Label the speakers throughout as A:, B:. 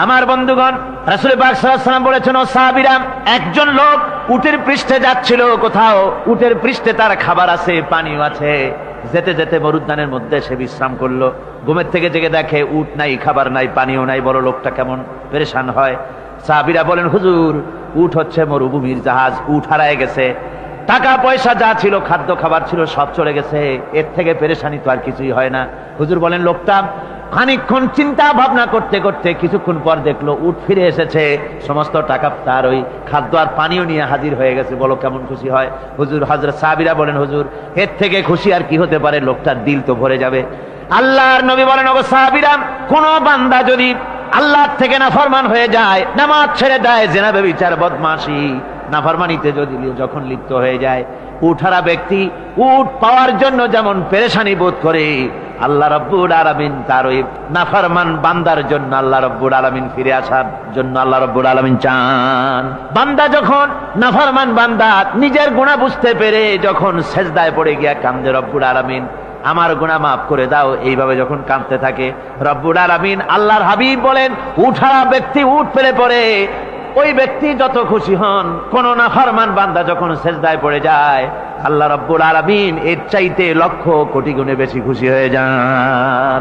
A: আমার বন্ধুগণ, রাসূল পাক সাল্লাল্লাহু আলাইহি ওয়াসাল্লাম বলেছেন, ও সাহাবীরা, একজন লোক উটের পৃষ্ঠে যাচ্ছিল কোথাও, উটের পৃষ্ঠে তার খাবার আছে, পানিও আছে। যেতে যেতে মরুদ্যানের মধ্যে সে বিশ্রাম করলো। ঘুমের থেকে জেগে দেখে উট নাই, খাবার নাই, পানিও নাই। বড় লোকটা কেমন পেরেশান হয়। সাহাবীরা বলেন, হুজুর, উট হচ্ছে মরুভূমির জাহাজ, উট হারায় গেছে, টাকা পয়সা যা ছিল, খাদ্য খাবার ছিল, সব চলে গেছে, এর থেকে পেরেশানি তো আর কিছুই হয় না। হুজুর বলেন, লোকটা খানিকক্ষণ চিন্তা ভাবনা করতে করতে কিছুক্ষণ পর দেখলো উট ফিরে এসেছে, সমস্ত টাকা তার ওই খাদ্য আর পানিও নিয়ে হাজির হয়ে গেছে। বলো কেমন খুশি হয়। হুজুর, হযরত সাহাবীরা বলেন, হুজুর, এর থেকে খুশি আর কি হতে পারে, লোকটার দিল তো ভরে যাবে। আল্লাহর নবী বলেন, ওগো সাহাবীরা, কোন বান্দা যদি আল্লাহ থেকে নাফরমান হয়ে যায়, নামাজ ছেড়ে দেয়, জিনা ব্যভিচার বদমাশি নাফরমানিতে যদি যখন লিপ্ত হয়ে যায়, উঠারা ব্যক্তি উট পাওয়ার জন্য যেমন পেরেশানি বোধ করে, আল্লাহ রাব্বুল আলামিন তার ওই নাফরমান বান্দার জন্য আল্লাহ রাব্বুল আলামিন ফিরে আসার জন্য আল্লাহ রাব্বুল আলামিন চান। বান্দা যখন নাফরমান বান্দা নিজের গুনাহ বুঝতে পেরে যখন সেজদায় পড়ে গিয়া কান্দে, রব্বুল আলামিন আমার গুনাহ মাফ করে দাও, এইভাবে যখন কাঁদতে থাকে, রব্বুল আলামিন আল্লাহর হাবিব বলেন, উঠারা ব্যক্তি উঠ ফেলে পড়ে, ওই ব্যক্তি যত খুশি হন। কোন নাফরমান বান্দা যখন সেজদায় পড়ে যায়, আল্লাহ রাব্বুল আলামিন এর চাইতে লক্ষ কোটি গুণে বেশি খুশি হয়ে যান।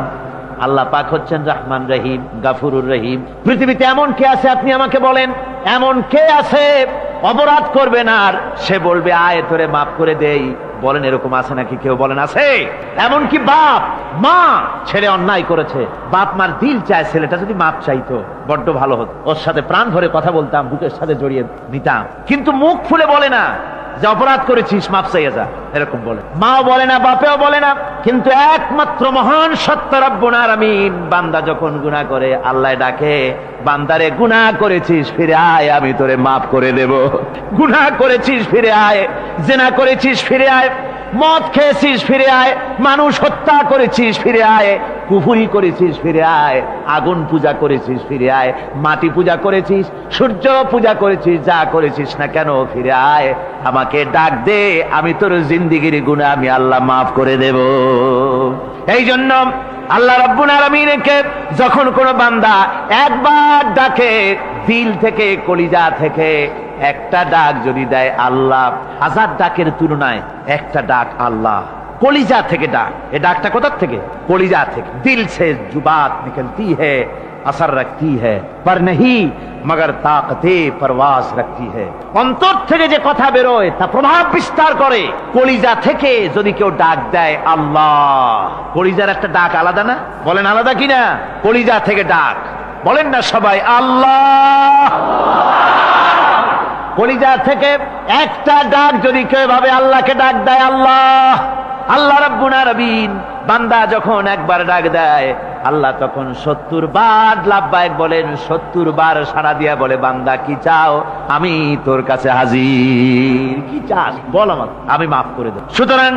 A: আল্লাহ পাক হচ্ছেন রহমান রহিম, গাফুরুর রহিম। পৃথিবীতে এমন কে আছে, আপনি আমাকে বলেন, এমন কে আছে অপরাধ করবে না আর সে বলবে আয় তোরে মাফ করে দেই? বলেন, এরকম আছে নাকি? কেউ বলেন আছে? এমনকি বাপ মা ছেলে অন্যায় করেছে, বাপ মার দিল চায় ছেলেটা যদি মাপ চাইতো, বড্ড ভালো হতো, ওর সাথে প্রাণ ভরে কথা বলতাম, বুকের সাথে জড়িয়ে নিতাম। কিন্তু মুখ খুলে বলে না যে অপরাধ করেছিস, মাপ চাইয়া যা, এরকম বলে। মাও বলে না, বাপেও বলে না। কিন্তু একমাত্র মহান সত্য রব্বুল আলামিন, বান্দা যখন গুনাহ করে আল্লাহ ডাকে, বান্দারে গুনাহ করেছিস ফিরে আয়, আমি তোরে মাফ করে দেব। গুনাহ করেছিস ফিরে আয়, জিনা করেছিস ফিরে আয়, মদ খেয়েছিস ফিরে আয়, মানুষ হত্যা করেছিস ফিরে আয়, কুফরি করেছিস ফিরে আয়, আগুন পূজা করেছিস ফিরে আয়, মাটি পূজা করেছিস, সূর্য পূজা করেছিস, যা করেছিস না কেন ফিরে আয়, আমাকে ডাক দে, আমি তোর জিন্দেগির গুনাহ আমি আল্লাহ মাফ করে দেব। এই জন্য আল্লাহ রাব্বুল আলামিনকে যখন কোন বান্দা একবার ডাকে, দিল থেকে কলিজা থেকে একটা ডাক যদি দেয়, আল্লাহ হাজার ডাকের তুলনায় একটা ডাক আল্লাহ কলিজা থেকে ডাক। এই ডাকটা কোথা থেকে? কলিজা থেকে। দিল সে जुबात निकलती है, असर रखती है, पर नहीं मगर ताकते परवास रखती है। অন্তর থেকে যে কথা বেরোয় তা প্রভাব বিস্তার করে। কলিজা থেকে যদি কেউ ডাক দেয় আল্লাহ, কলিজার একটা ডাক আলাদা না? বলেন আলাদা কিনা? কলিজা থেকে ডাক, বলেন না সবাই আল্লাহ। কলিজা থেকে একটা ডাক যদি কেউ ভাবে আল্লাহকে ডাক দেয় আল্লাহ, আল্লাহ রাব্বুল আলামিন বান্দা যখন একবার ডাক দেয়, আল্লাহ তখন 70 বার লাব্বাইক বলেন, 70 বার সাড়া দিয়া বলে, বান্দা কি চাও, আমি তোর কাছে হাজির। কি চাস বল, আমার আমি মাফ করে দেব। সুতরাং